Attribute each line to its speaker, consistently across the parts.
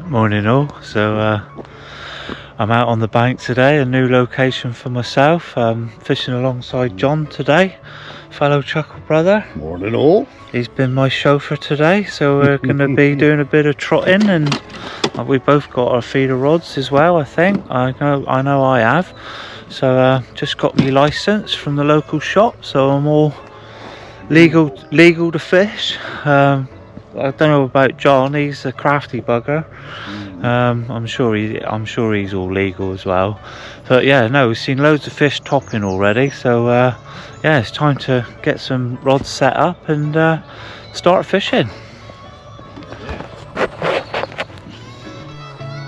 Speaker 1: Morning all. I'm out on the bank today, a new location for myself. Fishing alongside John today, fellow chuckle brother.
Speaker 2: Morning all.
Speaker 1: He's been my chauffeur today, so we're going to be doing a bit of trotting, and we both got our feeder rods as well. I think I know I have. So just got me license from the local shop, so I'm all legal to fish. I don't know about John. He's a crafty bugger. I'm sure he's all legal as well. But yeah, no, we've seen loads of fish topping already. So yeah, it's time to get some rods set up and start fishing.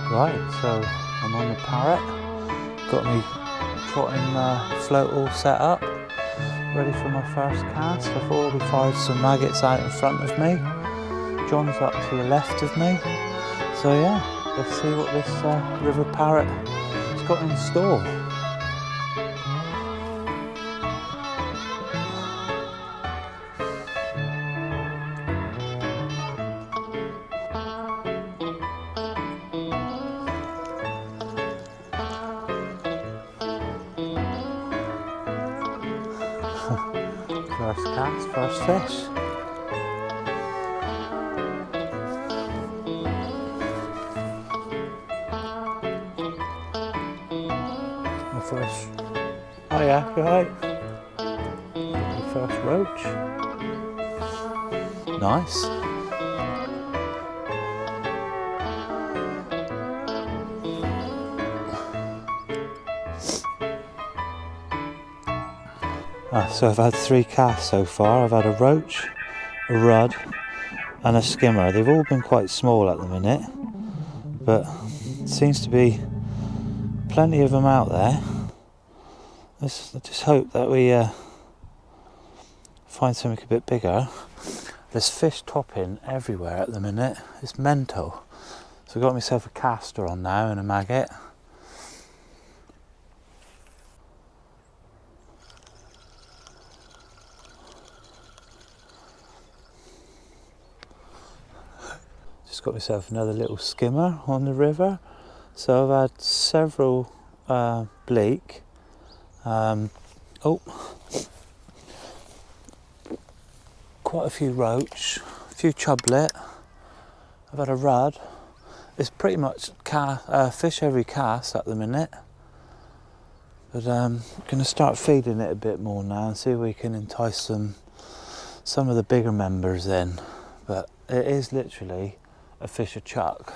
Speaker 1: Right, so I'm on the parett. Got me trotting float all set up, ready for my first cast. I've already fired some maggots out in front of me. John's up to the left of me. So yeah, let's see what this river parrot has got in store. First cast, first fish. First, oh yeah, you're right. The first roach. Nice. So I've had 3 casts so far. I've had a roach, a rudd, and a skimmer. They've all been quite small at the minute, but it seems to be plenty of them out there. I just hope that we find something a bit bigger. There's fish topping everywhere at the minute. It's mental. So I've got myself a caster on now and a maggot. Just got myself another little skimmer on the river. So I've had several bleak. Quite a few roach, a few chublet. I've had a rudd. It's pretty much fish every cast at the minute. But I'm going to start feeding it a bit more now and see if we can entice some of the bigger members in. But it is literally a fish a chuck.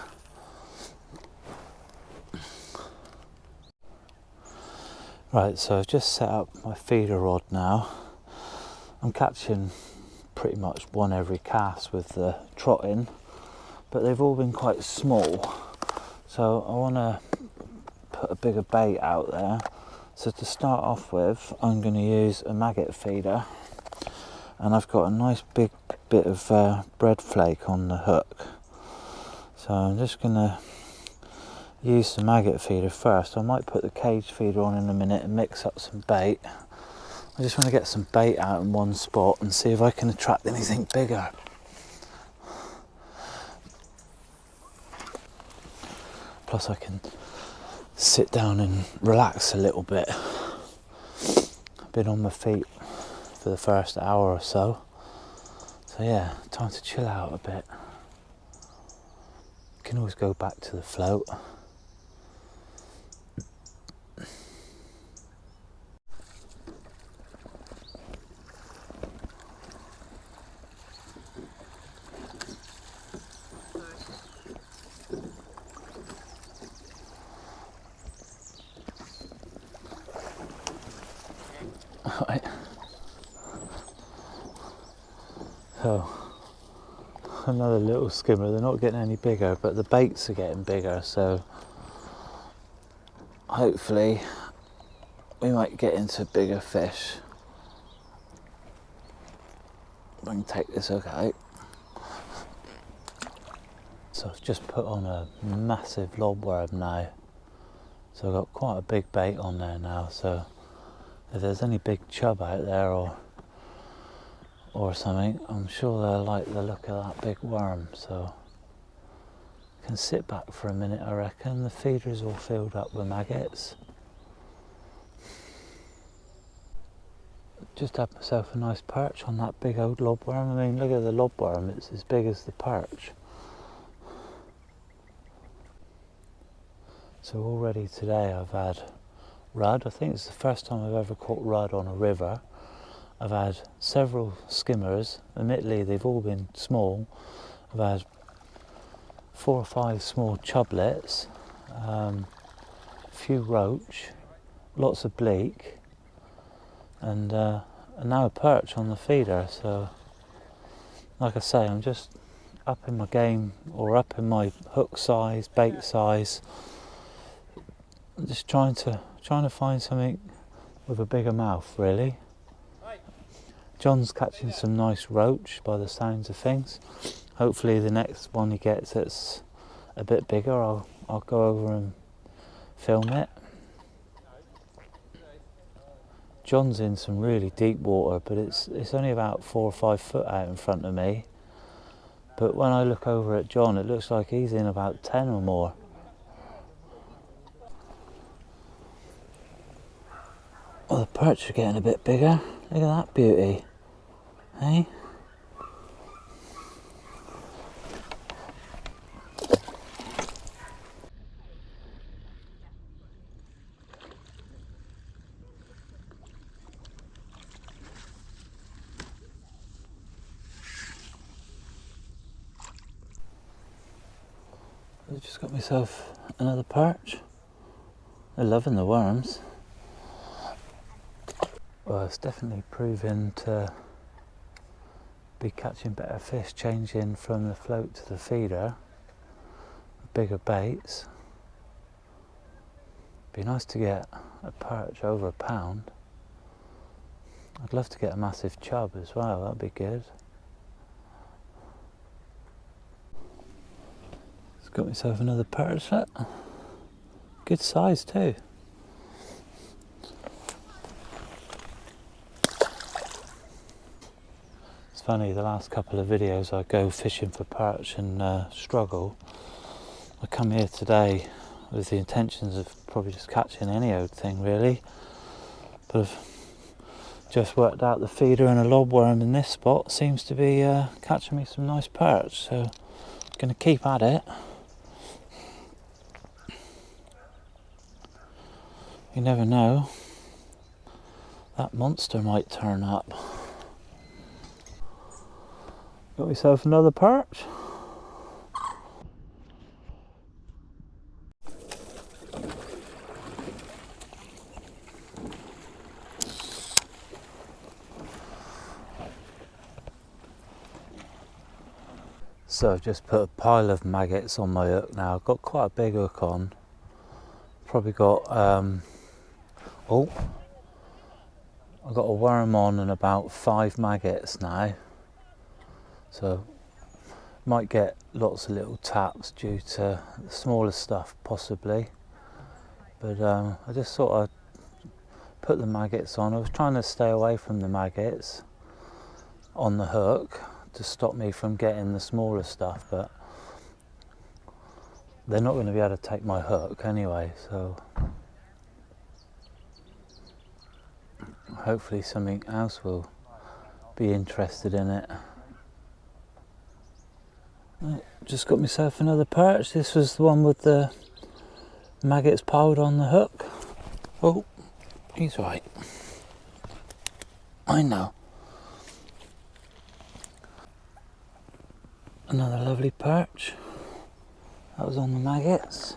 Speaker 1: Right, so I've just set up my feeder rod now. I'm catching pretty much one every cast with the trotting, but they've all been quite small. So I want to put a bigger bait out there. So to start off with, I'm going to use a maggot feeder, and I've got a nice big bit of bread flake on the hook. So I'm just going to use the maggot feeder first. I might put the cage feeder on in a minute and mix up some bait. I just want to get some bait out in one spot and see if I can attract anything bigger. Plus I can sit down and relax a little bit. I've been on my feet for the first hour or so. So yeah, time to chill out a bit. Can always go back to the float. Right. So another little skimmer. They're not getting any bigger, but the baits are getting bigger, so hopefully we might get into bigger fish. I can take this hook out. So I've just put on a massive lobworm now. So I've got quite a big bait on there now, so if there's any big chub out there or something, I'm sure they'll like the look of that big worm. So Can sit back for a minute, I reckon. The feeder's all filled up with maggots. Just had myself a nice perch on that big old lobworm. I mean, look at the lobworm, it's as big as the perch. So already today I've had rudd. I think it's the first time I've ever caught rudd on a river. I've had several skimmers. Admittedly, they've all been small. I've had 4 or 5 small chublets, a few roach, lots of bleak, and now a perch on the feeder. So, like I say, I'm just upping my game, or upping my hook size, bait size. I'm just trying to find something with a bigger mouth, really. John's catching some nice roach by the sounds of things. Hopefully the next one he gets that's a bit bigger, I'll go over and film it. John's in some really deep water, but it's only about 4 or 5 foot out in front of me. But when I look over at John, it looks like he's in about 10 or more. Well, the perch are getting a bit bigger. Look at that beauty, hey? I've just got myself another perch. They're loving the worms. Well, it's definitely proving to be catching better fish, changing from the float to the feeder, bigger baits. Be nice to get a perch over £1. I'd love to get a massive chub as well, that'd be good. Just got myself another perch, good size too. It's funny, the last couple of videos I go fishing for perch and struggle. I come here today with the intentions of probably just catching any old thing really, but I've just worked out the feeder and a lobworm in this spot seems to be catching me some nice perch, so I'm going to keep at it. You never know, that monster might turn up. Got myself another perch. So I've just put a pile of maggots on my hook now. I've got quite a big hook on. Probably got, I've got a worm on and about 5 maggots now. So might get lots of little taps due to the smaller stuff possibly. But I just thought I'd put the maggots on. I was trying to stay away from the maggots on the hook to stop me from getting the smaller stuff, but they're not going to be able to take my hook anyway, so hopefully something else will be interested in it. Just got myself another perch. This was the one with the maggots piled on the hook. Oh, he's right. I know. Another lovely perch. That was on the maggots.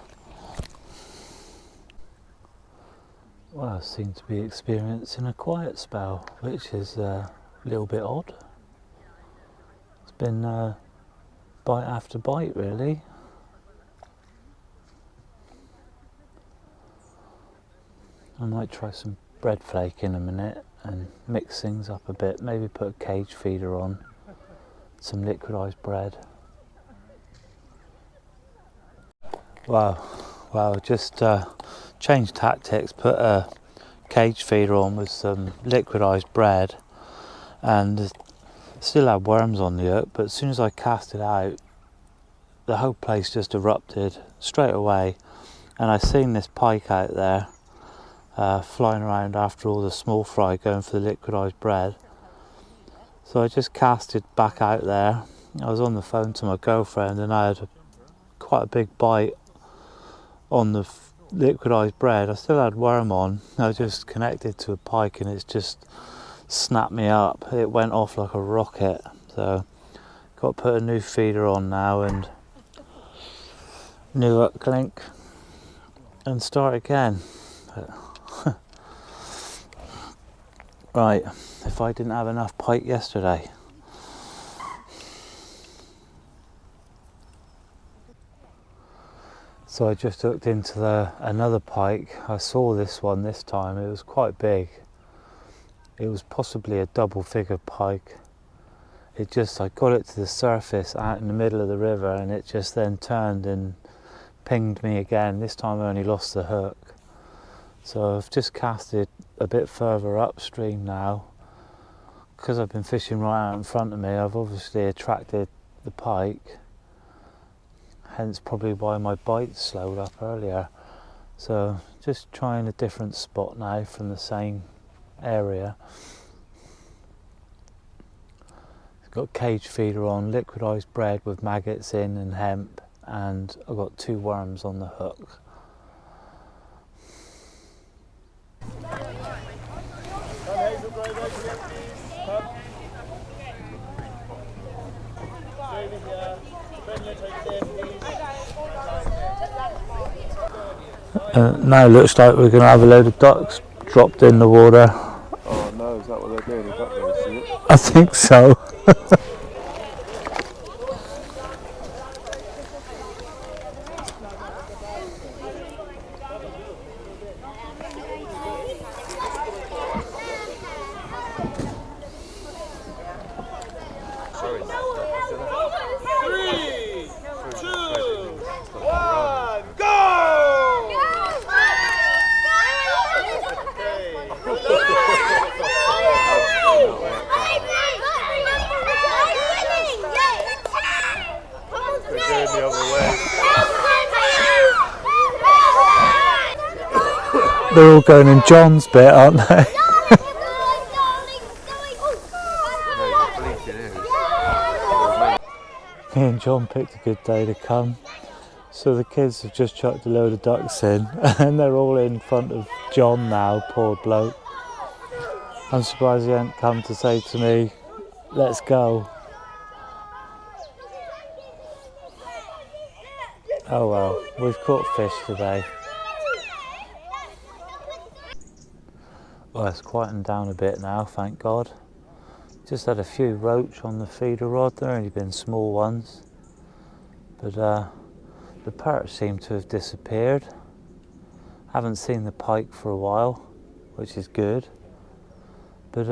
Speaker 1: Well, I seem to be experiencing a quiet spell, which is a little bit odd. It's been bite after bite, really. I might try some bread flake in a minute and mix things up a bit. Maybe put a cage feeder on, some liquidized bread. Wow, just changed tactics, put a cage feeder on with some liquidized bread, and still had worms on the hook, but as soon as I cast it out, the whole place just erupted straight away, and I seen this pike out there flying around after all the small fry going for the liquidised bread. So I just casted back out there. I was on the phone to my girlfriend and I had quite a big bite on the liquidised bread. I still had worm on. I just connected to a pike and it's just snapped me up. It went off like a rocket. So got to put a new feeder on now and new hook link and start again. But right, if I didn't have enough pike yesterday. So I just hooked into another pike. I saw this one this time. It was quite big. It was possibly a double figure pike. I got it to the surface out in the middle of the river and it just then turned and pinged me again. This time I only lost the hook. So I've just casted a bit further upstream now. Because I've been fishing right out in front of me, I've obviously attracted the pike. Hence probably why my bite slowed up earlier. So just trying a different spot now from the same area. Got cage feeder on, liquidised bread with maggots in and hemp, and I've got 2 worms on the hook. Now it looks like we're going to have a load of ducks dropped in the water.
Speaker 2: Oh no, is that what they're doing? Duck race, is it?
Speaker 1: I think so. They're all going in John's bit, aren't they? Me and John picked a good day to come. So the kids have just chucked a load of ducks in and they're all in front of John now, poor bloke. I'm surprised he hadn't come to say to me, let's go. Oh well, we've caught fish today. Well, it's quietened down a bit now, thank God. Just had a few roach on the feeder rod, there only been small ones. But the parrot seemed to have disappeared. Haven't seen the pike for a while, which is good. But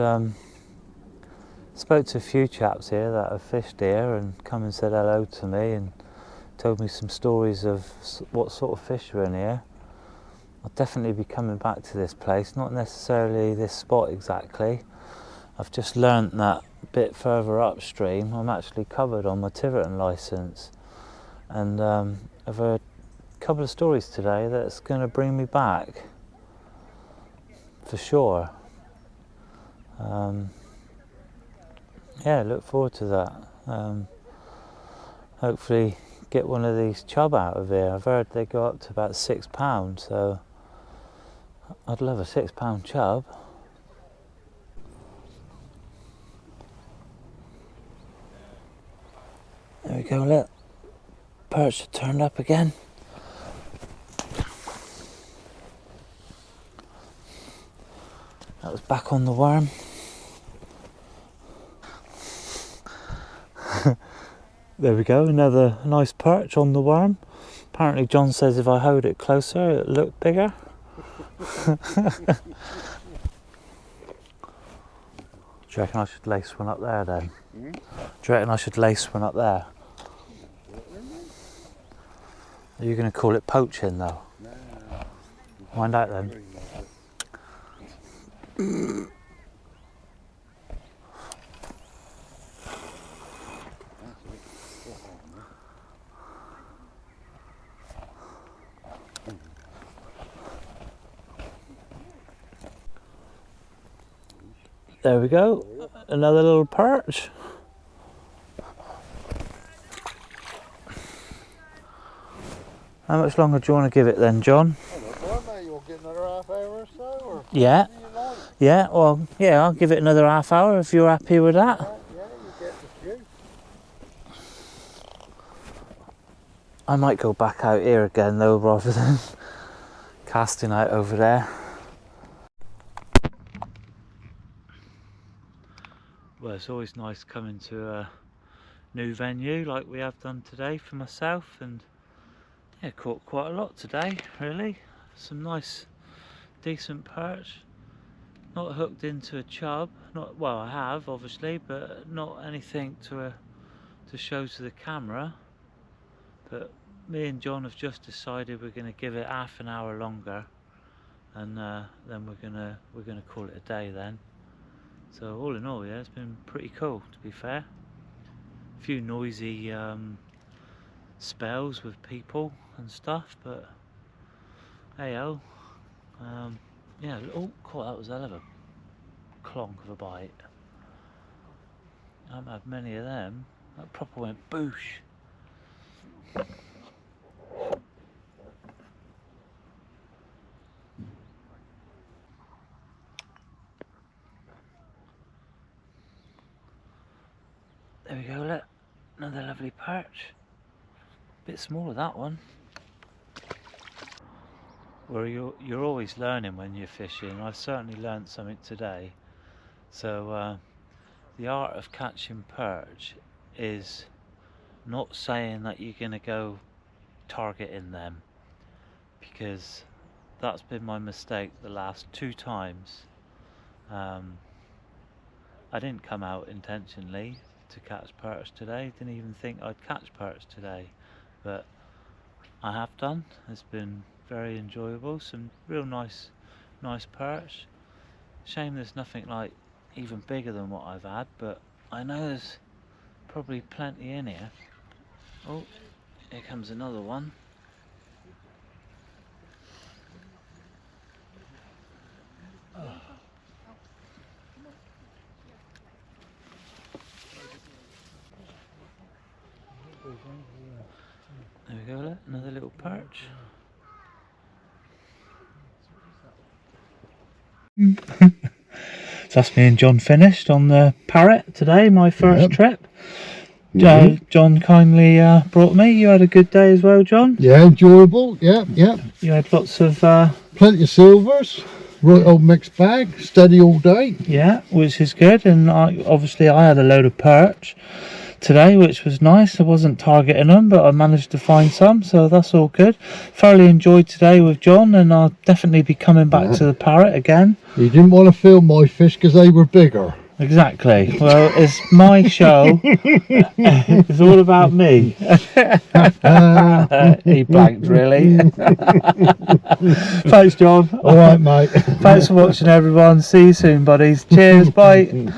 Speaker 1: spoke to a few chaps here that have fished here and come and said hello to me and told me some stories of what sort of fish are in here. I'll definitely be coming back to this place, not necessarily this spot exactly. I've just learnt that a bit further upstream I'm actually covered on my Tiverton licence, and I've heard a couple of stories today that's going to bring me back for sure. Yeah, look forward to that. Hopefully get one of these chub out of here. I've heard they go up to about £6, so I'd love a £6 chub. There we go, look. Perch have turned up again. That was back on the worm. There we go, another nice perch on the worm. Apparently John says if I hold it closer it'll look bigger. Do you reckon I should lace one up there then? Do you reckon I should lace one up there? Are you going to call it poaching though? No. Find out then. There we go. Another little perch. How much longer do you want to give it then, John?
Speaker 3: I don't know, mate. You'll get another half hour or so, or
Speaker 1: Yeah.
Speaker 3: what do you like?
Speaker 1: Yeah, well, yeah, I'll give it another half hour if you're happy with that.
Speaker 3: Yeah, you get the few.
Speaker 1: I might go back out here again though, rather than casting out over there. Well, it's always nice coming to a new venue like we have done today for myself, and yeah, caught quite a lot today, really. Some nice, decent perch. Not hooked into a chub. Not well, I have obviously, but not anything to show to the camera. But me and John have just decided we're going to give it half an hour longer, and then we're gonna call it a day then. So all in all, yeah, it's been pretty cool, to be fair. A few noisy spells with people and stuff, but hey oh, yeah. Oh, cool, that was a hell of a clonk of a bite. I haven't had many of them. That proper went boosh. There we go, look. Another lovely perch. Bit smaller, that one. Well, you're always learning when you're fishing. I've certainly learnt something today. So the art of catching perch is not saying that you're going to go targeting them, because that's been my mistake the last 2 times. I didn't come out intentionally to catch perch today, didn't even think I'd catch perch today, but I have done. It's been very enjoyable, some real nice perch. Shame there's nothing like even bigger than what I've had, but I know there's probably plenty in here. Oh, here comes another one. Oh. There we go, look, another little perch. So that's me and John finished on the Parrett today, my first trip. John kindly brought me. You had a good day as well, John?
Speaker 3: Yeah, enjoyable. Yeah.
Speaker 1: You had lots of...
Speaker 3: Plenty of silvers. Right old mixed bag. Steady all day.
Speaker 1: Yeah, which is good. And obviously I had a load of perch today, which was nice. I wasn't targeting them, but I managed to find some, so that's all good. Thoroughly enjoyed today with John, and I'll definitely be coming back to the Parrett again.
Speaker 3: You didn't want to film my fish because they were bigger.
Speaker 1: Exactly. Well, it's my show. It's all about me. He blanked, really. Thanks, John.
Speaker 3: All right, mate.
Speaker 1: Thanks for watching, everyone. See you soon, buddies. Cheers. Bye.